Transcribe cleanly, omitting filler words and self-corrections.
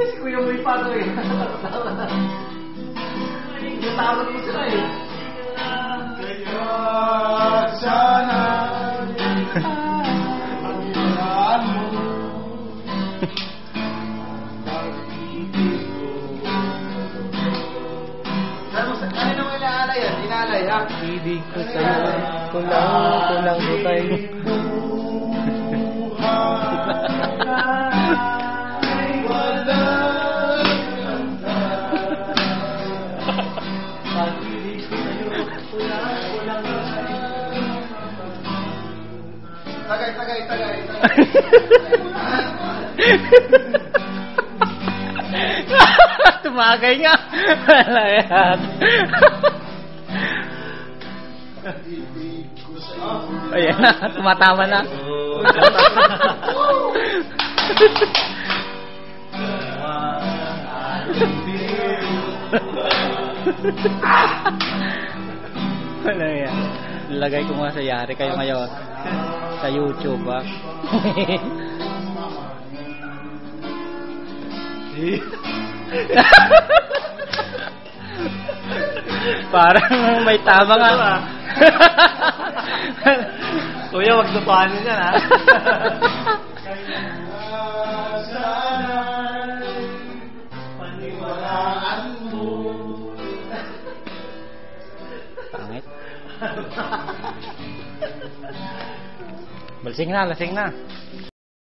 si Kuya mo yung pato eh. Natakot mo sila eh. Kaya sana ang ilaan mo. Ano nung inaalay yan? Inaalay ha? Ibig ko sa'yo, kulang mo tayo. Tagay. Tumagay nga. Wala yan. Ayan na, tumatama na. Wala yan. Lagay ko nga sa yari kayo ngayon sa YouTube ha. Parang may tama nga. Kuya, wag lupanin yan ha. Paniwalaan mo. Pangit. Lasing na.